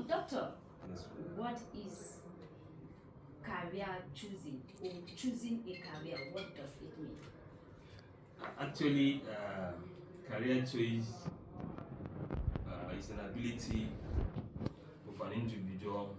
Doctor, Yes. what is career choosing or choosing a career? What does it mean? Actually, career choice is an ability of an individual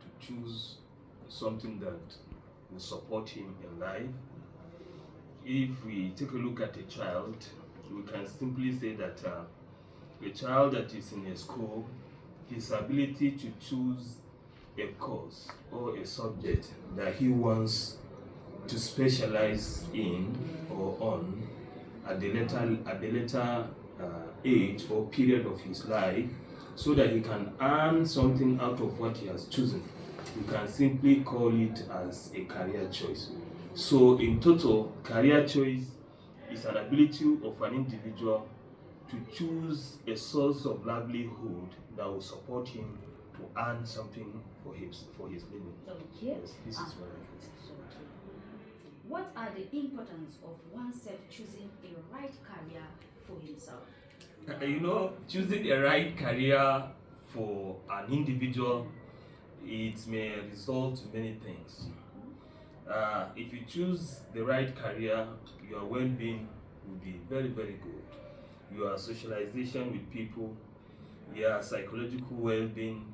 to choose something that will support him in life. If we take a look at a child, we can simply say that a child that is in a school, his ability to choose a course or a subject that he wants to specialize in or on at the later age or period of his life, so that he can earn something out of what he has chosen. You can simply call it as a career choice. So in total, career choice is an ability of an individual to choose a source of livelihood that will support him to earn something for his living. Okay. Yes, this is what I can say. Okay. What are the importance of oneself choosing a right career for himself? Choosing a right career for an individual, it may result in many things. If you choose the right career, your well-being will be very, very good. Your socialization with people, your psychological well-being,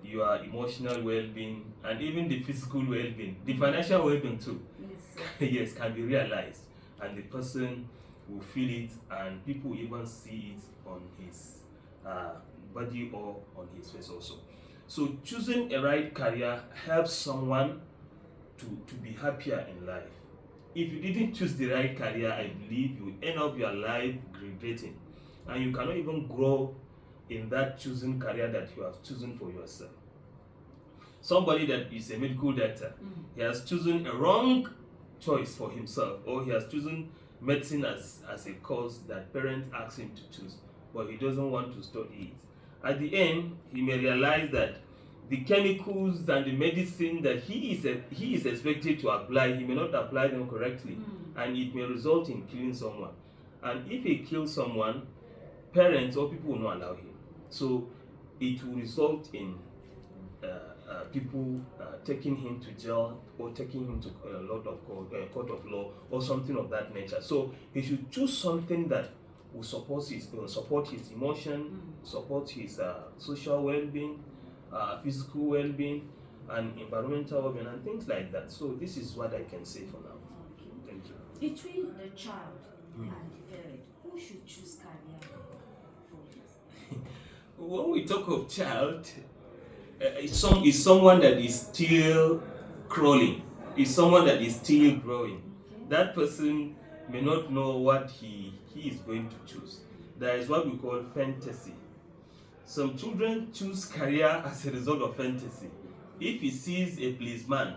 your emotional well-being, and even the physical well-being, the financial well-being too. Yes. Yes, can be realized, and the person will feel it, and people even see it on his uh, body or on his face also. So choosing a right career helps someone to be happier in life. If you didn't choose the right career, I believe you will end up your life regretting, and you cannot even grow in that chosen career that you have chosen for yourself. Somebody that is a medical doctor, he has chosen a wrong choice for himself, or he has chosen medicine as a course that parents ask him to choose, but he doesn't want to study it. At the end, he may realize that the chemicals and the medicine that he is expected to apply, he may not apply them correctly, and it may result in killing someone. And if he kills someone, parents or people will not allow him. So it will result in people taking him to jail or taking him to a lot of court of law or something of that nature. So he should choose something that will support his emotion, support his social well-being, physical well-being, and environmental well-being, and things like that. So this is what I can say for now. Okay. Thank you. Between the child and the parent, who should choose career for him? When we talk of child, is someone that is still crawling, is someone that is still growing. Okay. That person may not know what he is going to choose. That is what we call fantasy. Some children choose career as a result of fantasy. If he sees a policeman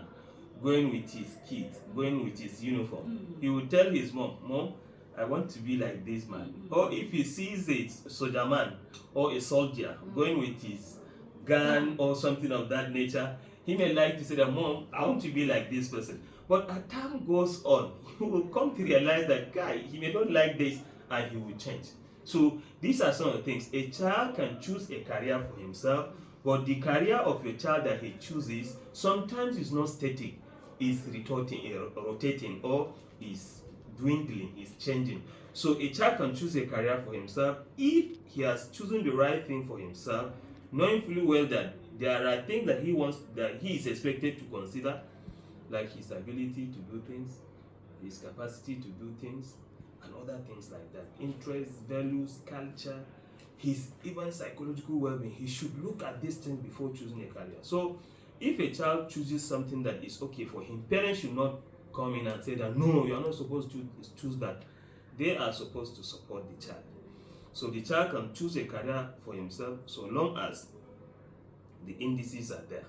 going with his kit, going with his uniform, he will tell his mom, I want to be like this man. Or if he sees a soldier man or a soldier going with his gun or something of that nature, he may like to say that, Mom, I want to be like this person. But as time goes on, he will come to realize that guy, he may not like this, and he will change. So these are some of the things. A child can choose a career for himself, but the career of a child that he chooses sometimes is not static, is rotating, or is dwindling, is changing. So a child can choose a career for himself if he has chosen the right thing for himself, knowing fully well that there are things that he is expected to consider, like his ability to do things, his capacity to do things, and other things like that. Interests, values, culture, his even psychological well-being. He should look at these things before choosing a career. So if a child chooses something that is okay for him, parents should not come in and say that no, you are not supposed to choose that. They are supposed to support the child. So the child can choose a career for himself so long as the indices are there.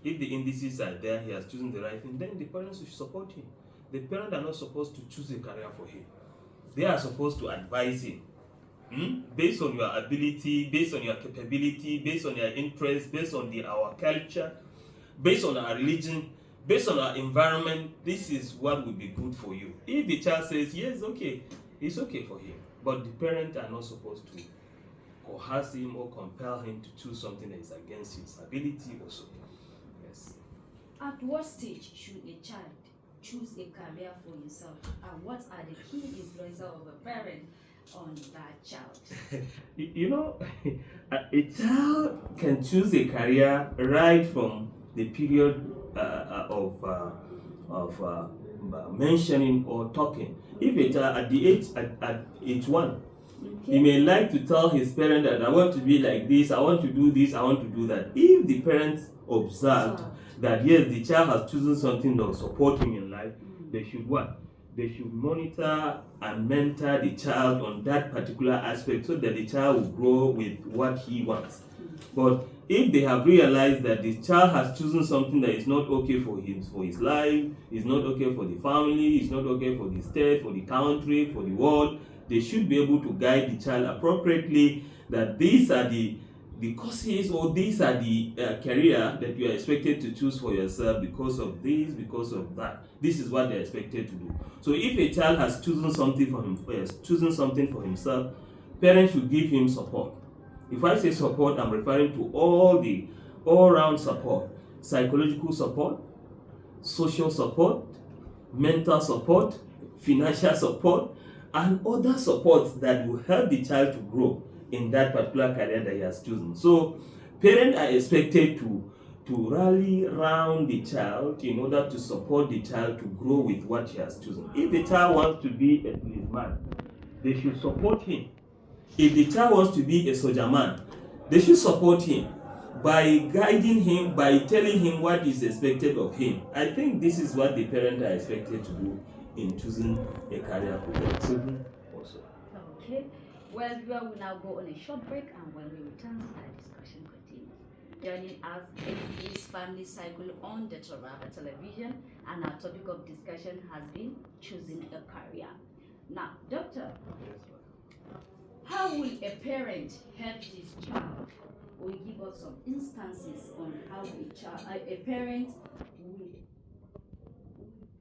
If the indices are there, he has chosen the right thing, then the parents should support him. The parents are not supposed to choose a career for him. They are supposed to advise him. Based on your ability, based on your capability, based on your interests, based on our culture, based on our religion, based on our environment, this is what will be good for you. If the child says yes, okay, it's okay for him. But the parents are not supposed to coerce him or compel him to choose something that is against his ability also. Yes. At what stage should a child choose a career for himself, and what are the key influences of a parent on that child? You know, a child can choose a career right from the period of mentioning or talking. If a child at age 1, he may like to tell his parent that I want to be like this, I want to do this, I want to do that. If the parents observed that yes, the child has chosen something that will support him in life, they should what? They should monitor and mentor the child on that particular aspect so that the child will grow with what he wants. But if they have realized that the child has chosen something that is not okay for him, for his life, is not okay for the family, is not okay for the state, for the country, for the world, they should be able to guide the child appropriately that these are the courses or these are the career that you are expected to choose for yourself because of this, because of that. This is what they are expected to do. So if a child has chosen something for himself, parents should give him support. If I say support, I'm referring to all-round support, psychological support, social support, mental support, financial support, and other supports that will help the child to grow in that particular career that he has chosen. So parents are expected to rally around the child in order to support the child to grow with what he has chosen. If the child wants to be a policeman, they should support him. If the child wants to be a soldier man, they should support him by guiding him, by telling him what is expected of him. I think this is what the parents are expected to do in choosing a career for their children also. Okay. Well, we will now go on a short break, and when we return, our discussion continues. Joining us is Family Cycle on the Toraba television, and our topic of discussion has been choosing a career. Now, Doctor, how will a parent help his child? Or give us some instances on how a parent will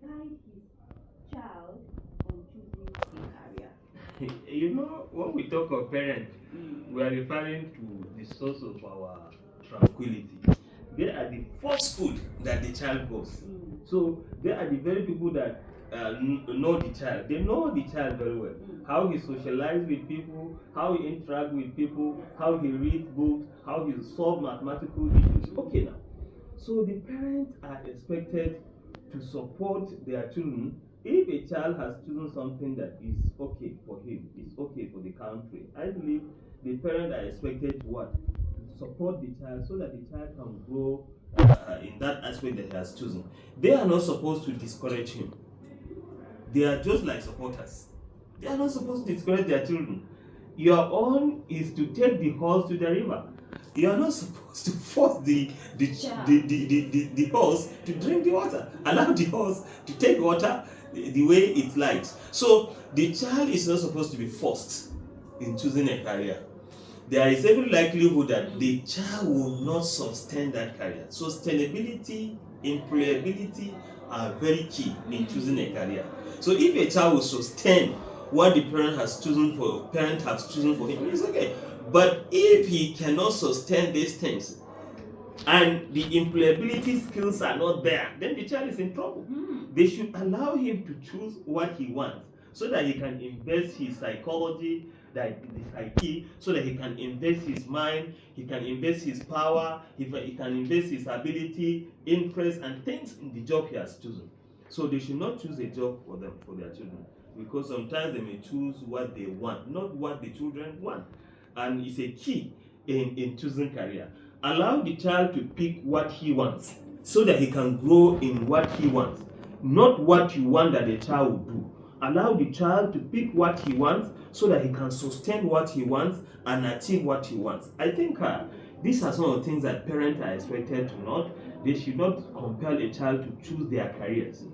guide his child on choosing a career. You know, when we talk of parents, we are referring to the source of our tranquility. They are the first school that the child goes. So they are the very people that know the child. They know the child very well. How he socializes with people, how he interacts with people, how he reads books, how he solves mathematical issues. Okay now. So the parents are expected to support their children. If a child has chosen something that is okay for him, is okay for the country, I believe the parents are expected to what? To support the child so that the child can grow in that aspect that he has chosen. They are not supposed to discourage him. They are just like supporters. They are not supposed to discourage their children. Your own is to take the horse to the river. You are not supposed to force the horse to drink the water. Allow the horse to take water the way it likes. So the child is not supposed to be forced in choosing a career. There is every likelihood that the child will not sustain that career. Sustainability, employability are very key in choosing a career. So if a child will sustain what the parent has chosen for him, it's okay. But if he cannot sustain these things and the employability skills are not there, then the child is in trouble. They should allow him to choose what he wants so that he can invest his psychology, that the psyche, so that he can invest his mind, he can invest his power, he can invest his ability, interest, and things in the job he has chosen. So they should not choose a job for their children, because sometimes they may choose what they want, not what the children want. And it's a key in choosing career. Allow the child to pick what he wants so that he can grow in what he wants, not what you want that the child will do. Allow the child to pick what he wants so that he can sustain what he wants and achieve what he wants. I think these are some of the things that parents are expected to not. They should not compel a child to choose their careers,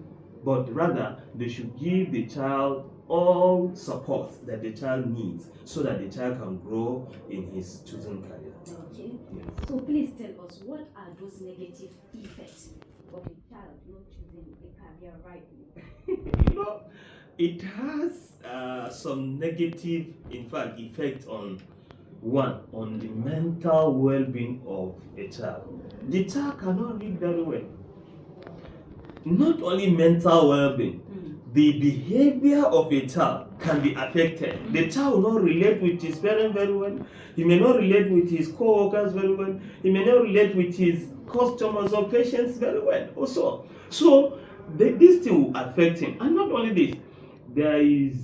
but rather they should give the child all support that the child needs so that the child can grow in his chosen career. Okay. Yes. So please tell us, what are those negative effects of a child not choosing a career rightly? You know, it has some negative, in fact, effect on One, on the mental well-being of a child. The child cannot read very well. Not only mental well-being, the behavior of a child can be affected. The child will not relate with his parents very well. He may not relate with his co-workers very well. He may not relate with his customers or patients very well also. So this thing will affect him. And not only this, there is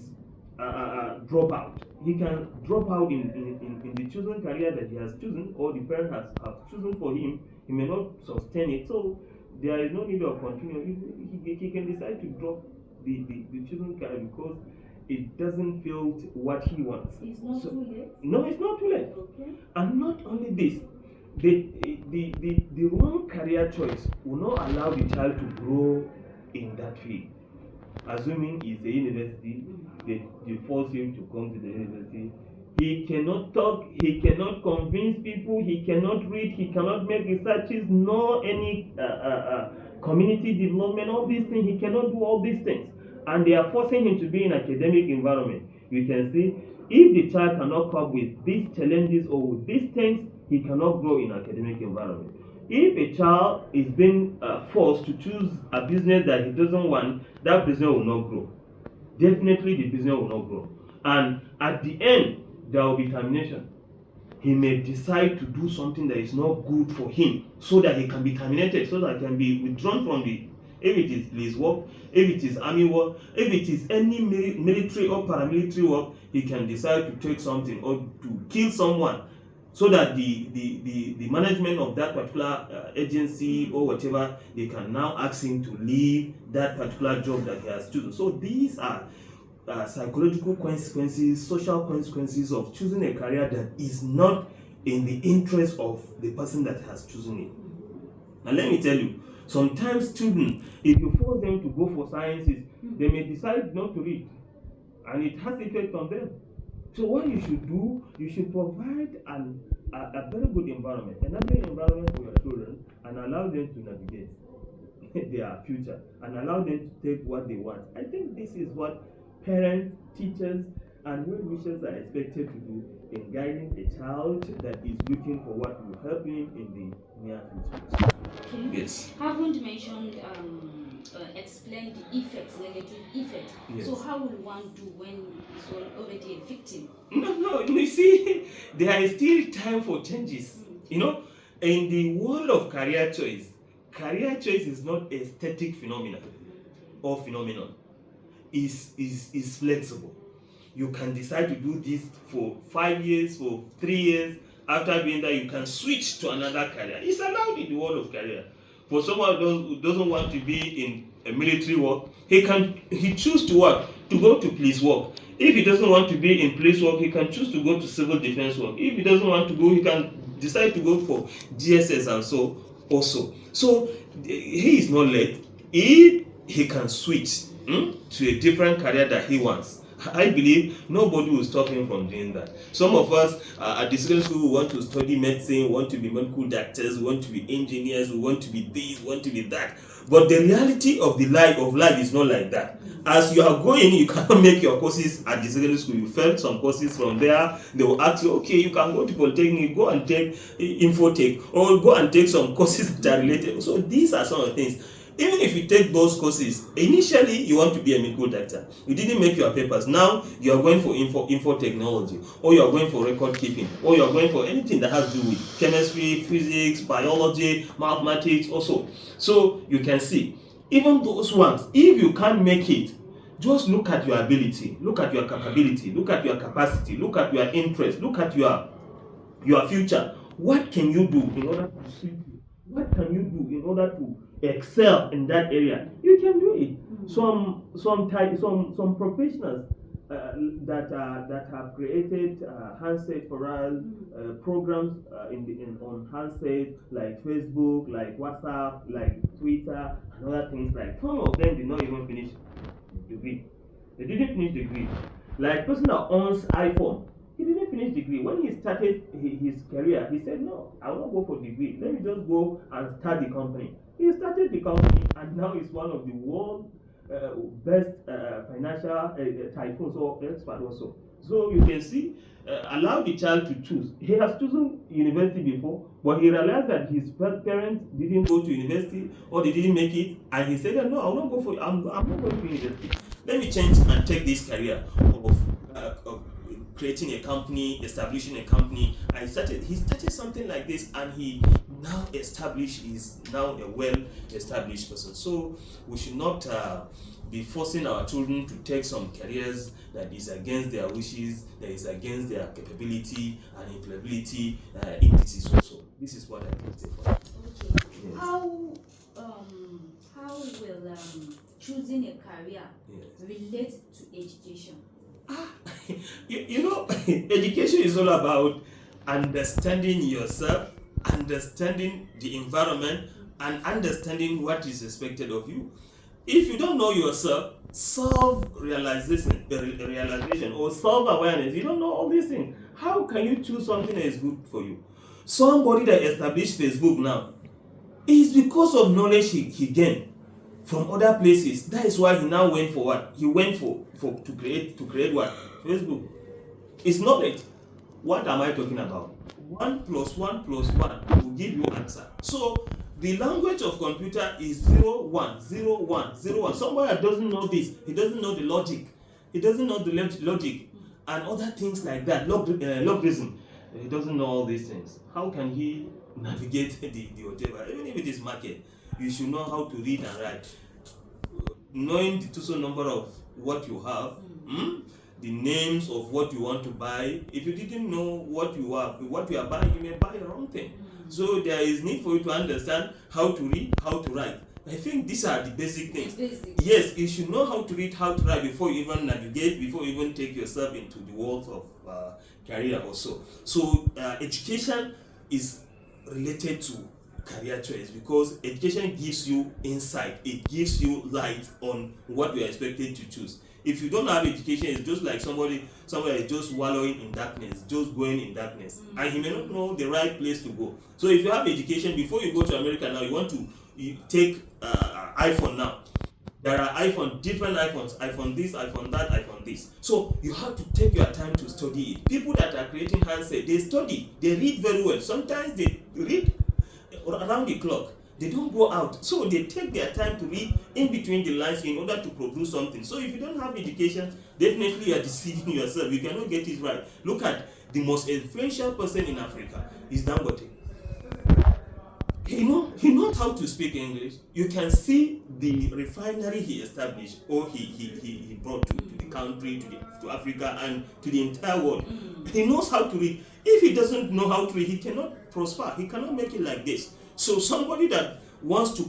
dropout. He can drop out in the chosen career that he has chosen, or the parent has chosen for him. He may not sustain it. So there is no need of continuing. He can decide to drop the chosen career because it doesn't feel what he wants. It's not too late? No, it's not too late. Okay. And not only this, the wrong career choice will not allow the child to grow in that field. Assuming it's a university, they force him to come to the university. He cannot talk, he cannot convince people, he cannot read, he cannot make researches, nor any community development, all these things. He cannot do all these things. And they are forcing him to be in academic environment. You can see, if the child cannot cope with these challenges or with these things, he cannot grow in academic environment. If a child is being forced to choose a business that he doesn't want, that business will not grow. Definitely the business will not grow. And at the end, there will be termination. He may decide to do something that is not good for him so that he can be terminated, so that he can be withdrawn from the, if it is police work, if it is army work, if it is any military or paramilitary work, he can decide to take something or to kill someone, so that the management of that particular agency or whatever, they can now ask him to leave that particular job that he has chosen. So these are psychological consequences, social consequences of choosing a career that is not in the interest of the person that has chosen it. Now let me tell you, sometimes students, if you force them to go for sciences, they may decide not to read, and it has effect on them. So what you should do, you should provide a very good environment, another environment for your children, and allow them to navigate their future, and allow them to take what they want. I think this is what parents, teachers, and well-wishers are expected to do in guiding a child that is looking for what will help him in the near future. Okay. Yes. Haven't mentioned explain the effects, negative effects. Yes. So how will one do when he's already a victim? No, you see, there is still time for changes. You know, in the world of career choice is not a static phenomenon or phenomenon. Is flexible. You can decide to do this for 5 years, for 3 years. After doing that, you can switch to another career. It's allowed in the world of career. For someone who doesn't want to be in a military work, he choose to work, to go to police work. If he doesn't want to be in police work, he can choose to go to civil defense work. If he doesn't want to go, he can decide to go for GSS and so also. So he is not late. If he can switch to a different career that he wants, I believe nobody will stop him from doing that. Some of us at the secondary school want to study medicine, want to be medical doctors, want to be engineers, we want to be this, want to be that. But the reality of the life is not like that. As you are going, you cannot make your courses at the secondary school. You failed some courses from there. They will ask you, okay, you can go to Polytechnic, go and take Infotech, or go and take some courses that are related. So these are some of the things. Even if you take those courses, initially you want to be a medical doctor. You didn't make your papers. Now you are going for info technology, or you are going for record keeping, or you are going for anything that has to do with chemistry, physics, biology, mathematics also. So you can see, even those ones, if you can't make it, just look at your ability, look at your capability, look at your capacity, look at your interest, look at your future. What can you do in order to suit you? What can you do in order to excel in that area? You can do it. Some professionals that have created handset for us, programs on handset like Facebook, like WhatsApp, like Twitter, and other things. Like some of them did not even finish degree. They didn't finish degree. Like person that owns iPhone, he didn't finish degree. When he started his career, he said, no, I will not go for degree. Let me just go and start the company. He started the company, and now he's one of the world's best financial tycoons or experts also. So you can see, allow the child to choose. He has chosen university before, but he realized that his parents didn't go to university or they didn't make it, and he said, "No, I'll not go for. I'm not going to university. Let me change and take this career of creating a company, establishing a company." And he started something like this, and he now is now a well-established person. So we should not be forcing our children to take some careers that is against their wishes, that is against their capability and employability indices also. This is what I can say for that. Okay. Yes. How will choosing a career Yes. relate to education? You know, education is all about understanding yourself, understanding the environment, and understanding what is expected of you. If you don't know yourself, self-realization or self-awareness, you don't know all these things. How can you choose something that is good for you? Somebody that established Facebook now is because of knowledge he gained from other places. That is why he now went for what? He went for to create what? Facebook. It's knowledge. What am I talking about? 1 + 1 + 1 will give you answer. So the language of computer is 0 1 0 1 0 1. Somebody that doesn't know this, he doesn't know the logic. He doesn't know the logic and other things like that. Logarithm. He doesn't know all these things. How can he navigate the whatever? Even if it is market, you should know how to read and write. Knowing the total number of what you have, the names of what you want to buy. If you didn't know what you are buying, you may buy a wrong thing. So there is need for you to understand how to read, how to write. I think these are the basic things. Yes, you should know how to read, how to write before you even navigate, before you even take yourself into the world of career also. So education is related to career choice because education gives you insight, it gives you light on what you are expected to choose. If you don't have education, it's just like somebody is just wallowing in darkness, just going in darkness, and he may not know the right place to go. So if you have education, before you go to America now, you want to take iPhone now. There are different iPhones, iPhone this, iPhone that, iPhone this. So you have to take your time to study it. People that are creating handsets, they study, they read very well. Sometimes they read around the clock. They don't go out. So they take their time to read in between the lines in order to produce something. So if you don't have education, definitely you are deceiving yourself. You cannot get it right. Look at the most influential person in Africa is Dangote. He knows how to speak English. You can see the refinery he established or he brought to the country, to Africa and to the entire world. He knows how to read. If he doesn't know how to read, he cannot prosper. He cannot make it like this. So somebody that wants to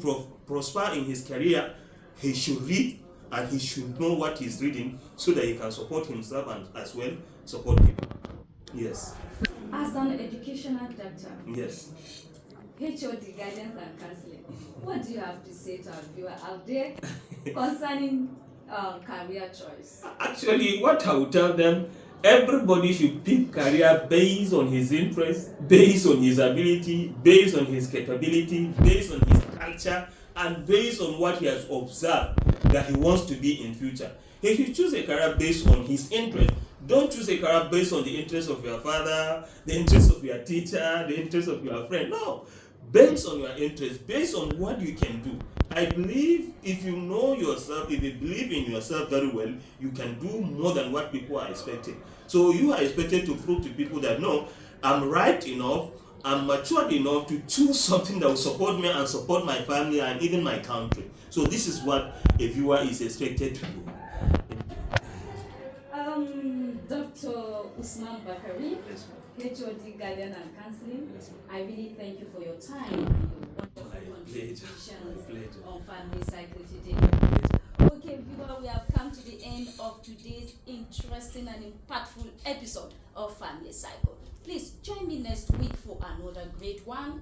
prosper in his career, he should read and he should know what he's reading so that he can support himself and as well support people. Yes. As an educational doctor, yes, Ph.D. guidance and counseling, what do you have to say to our viewer out there concerning career choice? Actually, what I would tell them, everybody should pick career based on his interest, based on his ability, based on his capability, based on his culture, and based on what he has observed that he wants to be in future. If you choose a career based on his interest, don't choose a career based on the interest of your father, the interest of your teacher, the interest of your friend. No, based on your interest, based on what you can do. I believe if you know yourself, if you believe in yourself very well, you can do more than what people are expecting. So you are expected to prove to people that no, I'm right enough, I'm matured enough to choose something that will support me and support my family and even my country. So this is what a viewer is expected to do. Dr. Usman Bakari, Yes, Ph.D. Guidance and Counseling, yes, I really thank you for your time and your wonderful contributions on family cycle today. Okay, viewer, we have come to the end of today's interesting and impactful episode of Family Cycle. Please join me next week for another great one.